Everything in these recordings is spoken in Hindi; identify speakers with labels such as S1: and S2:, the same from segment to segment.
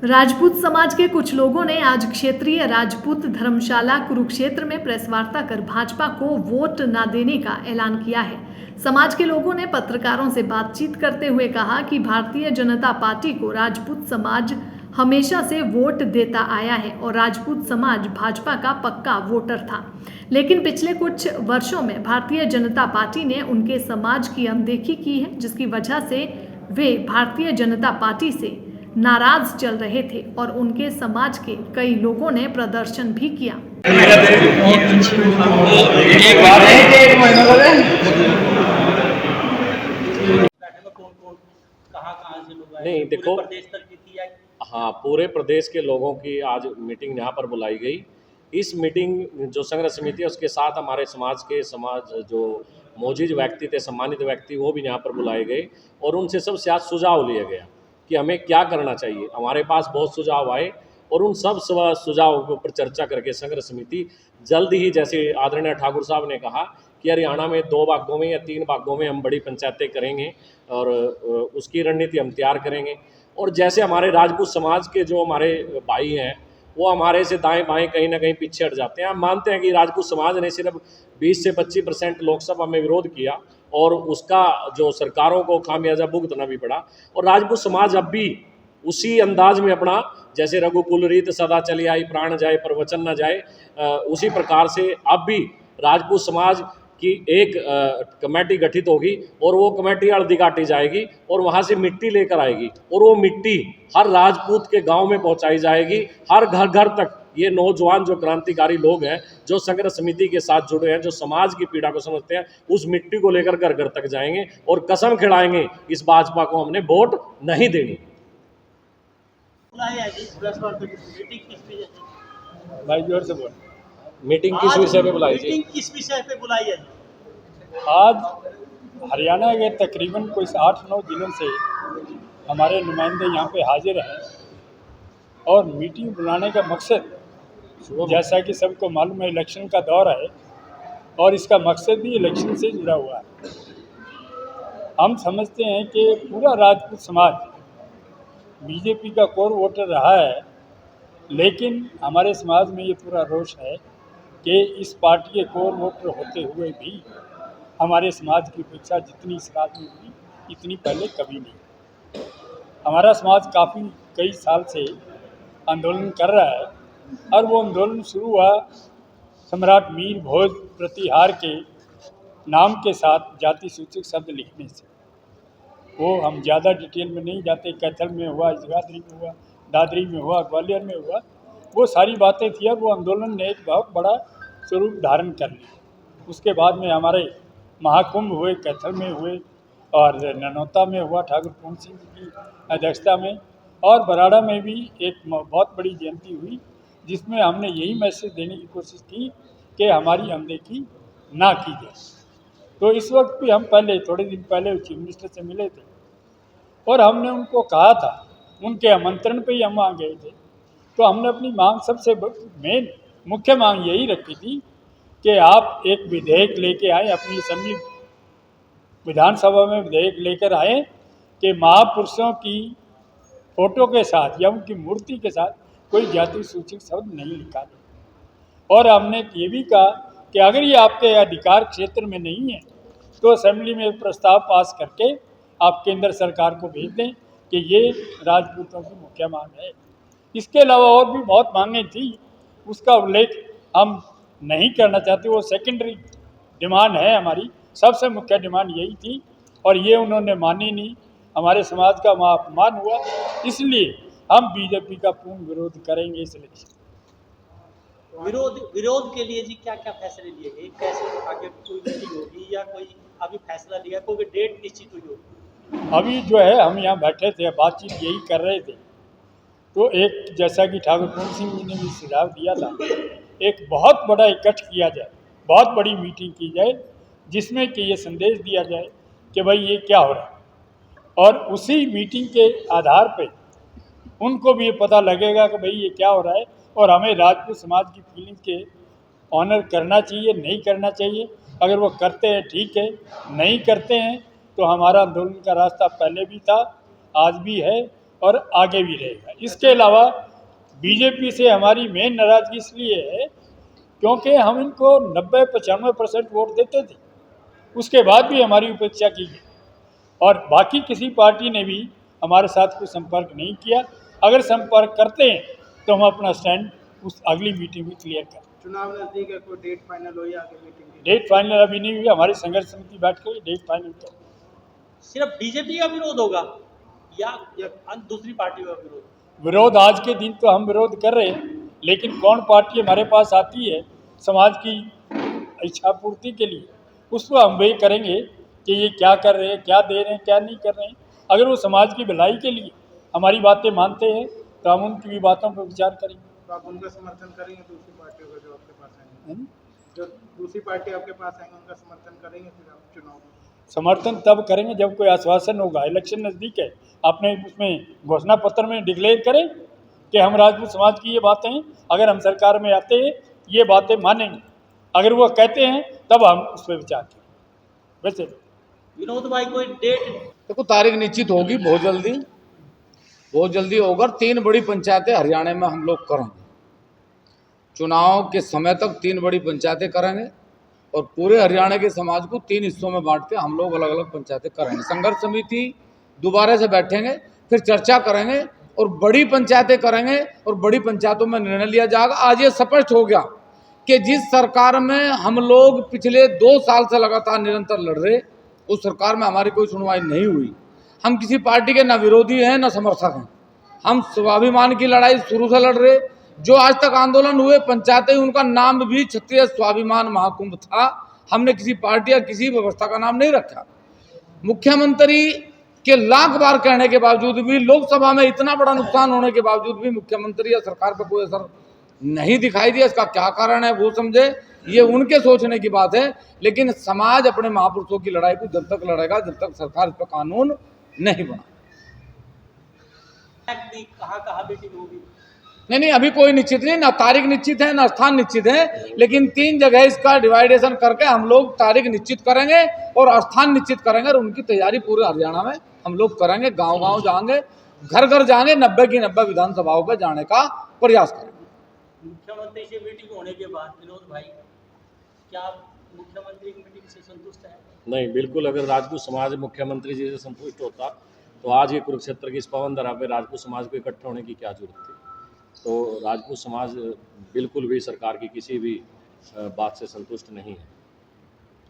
S1: राजपूत समाज के कुछ लोगों ने आज क्षेत्रीय राजपूत धर्मशाला कुरुक्षेत्र में प्रेस वार्ता कर भाजपा को वोट न देने का ऐलान किया है। समाज के लोगों ने पत्रकारों से बातचीत करते हुए कहा कि भारतीय जनता पार्टी को राजपूत समाज हमेशा से वोट देता आया है और राजपूत समाज भाजपा का पक्का वोटर था, लेकिन पिछले कुछ वर्षों में भारतीय जनता पार्टी ने उनके समाज की अनदेखी की है, जिसकी वजह से वे भारतीय जनता पार्टी से नाराज चल रहे थे और उनके समाज के कई लोगों ने प्रदर्शन भी किया।
S2: नहीं देखो, हाँ, पूरे प्रदेश के लोगों की आज मीटिंग यहाँ पर बुलाई गई। इस मीटिंग जो संघर्ष समिति है उसके साथ हमारे समाज जो मौजूद व्यक्ति थे, सम्मानित व्यक्ति, वो भी यहाँ पर बुलाए गए और उनसे सबसे आज सुझाव लिया गया कि हमें क्या करना चाहिए। हमारे पास बहुत सुझाव आए और उन सब सुझावों के ऊपर चर्चा करके संघर्ष समिति जल्द ही, जैसे आदरणीय ठाकुर साहब ने कहा कि हरियाणा में 2 भागों में या 3 भागों में हम बड़ी पंचायतें करेंगे और उसकी रणनीति हम तैयार करेंगे। और जैसे हमारे राजपूत समाज के जो हमारे भाई हैं वो हमारे से दाएं बाएं कहीं ना कहीं पीछे हट जाते हैं। हम मानते हैं कि राजपूत समाज ने सिर्फ 20 से 25% लोकसभा में विरोध किया और उसका जो सरकारों को खामियाजा भुगतना भी पड़ा, और राजपूत समाज अब भी उसी अंदाज में अपना, जैसे रघुकुल रीत सदा चली आई प्राण जाए पर वचन न जाए, उसी प्रकार से अब भी राजपूत समाज की एक कमेटी गठित होगी और वो कमेटी हल्दी काटी जाएगी और वहाँ से मिट्टी लेकर आएगी और वो मिट्टी हर राजपूत के गांव में पहुँचाई जाएगी, हर घर घर तक। ये नौजवान जो क्रांतिकारी लोग हैं, जो संघर्ष समिति के साथ जुड़े हैं, जो समाज की पीड़ा को समझते हैं, उस मिट्टी को लेकर घर घर तक जाएंगे और कसम खिलाएंगे इस भाजपा को हमने वोट नहीं देनी।
S3: भाई जोर से बोल।
S2: मीटिंग किस विषय पे बुलाई थी?
S4: किस विषय पे बुलाई है?
S3: आज हरियाणा के तकरीबन कोई 8-9 जिलों से हमारे नुमाइंदे यहाँ पे हाजिर हैं और मीटिंग बुलाने का मकसद, जैसा कि सबको मालूम है, इलेक्शन का दौर है और इसका मकसद भी इलेक्शन से जुड़ा हुआ है। हम समझते हैं कि पूरा राजपूत समाज बीजेपी का कोर वोटर रहा है, लेकिन हमारे समाज में ये पूरा रोष है कि इस पार्टी के कोर वोटर होते हुए भी हमारे समाज की उपेक्षा जितनी इस राज्य में हुई इतनी पहले कभी नहीं। हमारा समाज कई साल से आंदोलन कर रहा है और वो आंदोलन शुरू हुआ सम्राट मीर भोज प्रतिहार के नाम के साथ जाति सूचक शब्द लिखने से। वो हम ज़्यादा डिटेल में नहीं जाते, कैथल में हुआ, जगाधरी में हुआ, दादरी में हुआ, ग्वालियर में हुआ, वो सारी बातें थी और वो आंदोलन ने एक बहुत बड़ा स्वरूप धारण कर लिया। उसके बाद में हमारे महाकुंभ हुए, कैथल में हुए और ननौता में हुआ ठाकुर पूर्ण सिंह की अध्यक्षता में, और बराड़ा में भी एक बहुत बड़ी जयंती हुई जिसमें हमने यही मैसेज देने की कोशिश की कि हमारी अनदेखी ना की जाए। तो इस वक्त भी हम थोड़े दिन पहले चीफ मिनिस्टर से मिले थे और हमने उनको कहा था, उनके आमंत्रण पे ही हम वहाँ गए थे, तो हमने अपनी मांग सबसे मुख्य मांग यही रखी थी कि आप एक विधेयक लेके आए, अपनी असेंबली विधानसभा में विधेयक लेकर आए कि महापुरुषों की फोटो के साथ या उनकी मूर्ति के साथ कोई जाति सूचक शब्द नहीं लिखा जाए। और हमने ये भी कहा कि अगर ये आपके अधिकार क्षेत्र में नहीं है तो असेंबली में एक प्रस्ताव पास करके आप केंद्र सरकार को भेज दें कि ये राजपूतों की मुख्य मांग है। इसके अलावा और भी बहुत मांगें थी, उसका उल्लेख हम नहीं करना चाहते, वो सेकेंडरी डिमांड है। हमारी सबसे मुख्य डिमांड यही थी और ये उन्होंने मानी नहीं। हमारे समाज का वहाँ अपमान हुआ, इसलिए हम बीजेपी का पूर्ण विरोध करेंगे इस इलेक्शन।
S4: विरोध के लिए जी क्या क्या फैसले लिए गए? कैसे आगे कोई मीटिंग होगी या कोई अभी फैसला लिया, कोई डेट निश्चित हुई होगी?
S3: अभी जो है हम यहाँ बैठे थे, बातचीत यही कर रहे थे, तो एक, जैसा कि ठाकुर पूर्ण सिंह जी ने भी सुझाव दिया था, एक बहुत बड़ा इकट्ठ किया जाए, बहुत बड़ी मीटिंग की जाए जिसमें कि ये संदेश दिया जाए कि भाई ये क्या हो रहा है, और उसी मीटिंग के आधार पे उनको भी ये पता लगेगा कि भाई ये क्या हो रहा है और हमें राजपूत समाज की फीलिंग के ऑनर करना चाहिए, नहीं करना चाहिए। अगर वो करते हैं ठीक है, नहीं करते हैं तो हमारा आंदोलन का रास्ता पहले भी था, आज भी है और आगे भी रहेगा। इसके अलावा बीजेपी से हमारी मेन नाराज़गी इसलिए है क्योंकि हम इनको 90-95% वोट देते थे, उसके बाद भी हमारी उपेक्षा की गई और बाकी किसी पार्टी ने भी हमारे साथ कोई संपर्क नहीं किया। अगर संपर्क करते हैं तो हम अपना स्टैंड उस अगली मीटिंग में क्लियर करें।
S5: चुनाव नजदीक है, कोई डेट फाइनल हो या आगे मीटिंग की?
S3: डेट फाइनल अभी नहीं हुई, हमारी संघर्ष समिति बैठ कर डेट फाइनल कर।
S4: सिर्फ बीजेपी का विरोध होगा या दूसरी पार्टी का विरोध?
S3: विरोध आज के दिन तो हम विरोध कर रहे हैं, लेकिन कौन पार्टी हमारे पास आती है समाज की इच्छा पूर्ति के लिए, उसको हम वही करेंगे कि ये क्या कर रहे हैं, क्या दे रहे हैं, क्या नहीं कर रहे हैं। अगर वो समाज की भलाई के लिए हमारी बातें मानते हैं तो हम उनकी भी बातों पर विचार करेंगे।
S5: तो आप उनका समर्थन करेंगे दूसरी पार्टियों का जो आपके पास आएंगे? जो दूसरी पार्टी आपके पास आएंगे उनका समर्थन करेंगे फिर आप चुनाव में?
S3: समर्थन तब करेंगे जब कोई आश्वासन होगा। इलेक्शन नज़दीक है, आपने उसमें घोषणा पत्र में डिक्लेयर करें कि हम राजपूत समाज की ये बातें हैं, अगर हम सरकार में आते हैं ये बातें मानेंगे। अगर वो कहते हैं तब हम उस पर विचार करें। वैसे
S4: विनोद भाई कोई डेट?
S6: देखो, तारीख निश्चित होगी बहुत जल्दी होगा। 3 बड़ी पंचायतें हरियाणा में हम लोग करेंगे। चुनाव के समय तक 3 बड़ी पंचायतें करेंगे और पूरे हरियाणा के समाज को 3 हिस्सों में बांट के हम लोग अलग अलग पंचायतें करेंगे। संघर्ष समिति दोबारा से बैठेंगे, फिर चर्चा करेंगे और बड़ी पंचायतें करेंगे और बड़ी पंचायतों में निर्णय लिया जाएगा। आज ये स्पष्ट हो गया कि जिस सरकार में हम लोग पिछले 2 साल से लगातार निरंतर लड़ रहे, उस सरकार में हमारी कोई सुनवाई नहीं हुई। हम किसी पार्टी के न विरोधी हैं न समर्थक हैं। हम स्वाभिमान की लड़ाई शुरू से लड़ रहे। जो आज तक आंदोलन हुए पंचायतें, उनका नाम भी क्षत्रिय स्वाभिमान महाकुंभ था। हमने किसी पार्टी या किसी व्यवस्था का नाम नहीं रखा। मुख्यमंत्री के लाख बार कहने के बावजूद भी, लोकसभा में इतना बड़ा नुकसान होने के बावजूद भी मुख्यमंत्री या सरकार पर कोई असर नहीं दिखाई दिया। इसका क्या कारण है वो समझे, ये उनके सोचने की बात है। लेकिन समाज अपने महापुरुषों की लड़ाई को जब तक लड़ेगा जब तक सरकार इस पर कानून नहीं बना।
S4: कहाँ मीटिंग होगी?
S6: नहीं, अभी कोई निश्चित नहीं, ना तारीख निश्चित है ना स्थान निश्चित है, लेकिन 3 जगह इसका डिवाइडेशन करके हम लोग तारीख निश्चित करेंगे और स्थान निश्चित करेंगे और उनकी तैयारी पूरे हरियाणा में हम लोग करेंगे। गांव-गांव जाएंगे, घर-घर जाएंगे, 90 की 90 विधानसभाओं पर जाने का प्रयास करेंगे।
S4: मुख्यमंत्री से मीटिंग होने के बाद विनोद भाई, क्या आप मुख्यमंत्री की मीटिंग से संतुष्ट हैं?
S2: नहीं, बिल्कुल। अगर राजपूत समाज मुख्यमंत्री जी से संतुष्ट होता तो आज ये कुरुक्षेत्र की इस पवन धरा पे राजपूत समाज को इकट्ठे होने की क्या जरूरत थी। तो राजपूत समाज बिल्कुल भी सरकार की किसी भी बात से संतुष्ट नहीं है।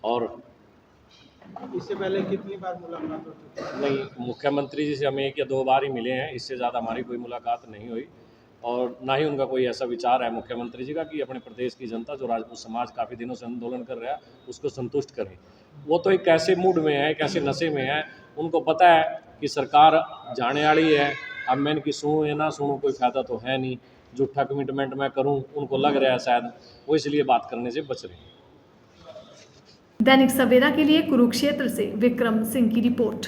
S2: और
S5: इससे पहले कितनी बार मुलाकात हो चुकी है?
S2: नहीं, मुख्यमंत्री जी से हम 1 या 2 बार ही मिले हैं, इससे ज़्यादा हमारी कोई मुलाकात नहीं हुई और ना ही उनका कोई ऐसा विचार है मुख्यमंत्री जी का कि अपने प्रदेश की जनता जो राजपूत समाज काफ़ी दिनों से आंदोलन कर रहा है उसको संतुष्ट करें। वो तो एक कैसे मूड में है, कैसे नशे में है। उनको पता है कि सरकार जाने वाली है, अब मैं इनकी सुनूँ या ना सुनूँ कोई फ़ायदा तो है नहीं। झूठा कमिटमेंट मैं करूँ, उनको लग रहा है शायद, वो इसलिए बात करने से बच रहे हैं।
S1: दैनिक सवेरा के लिए कुरुक्षेत्र से विक्रम सिंह की रिपोर्ट।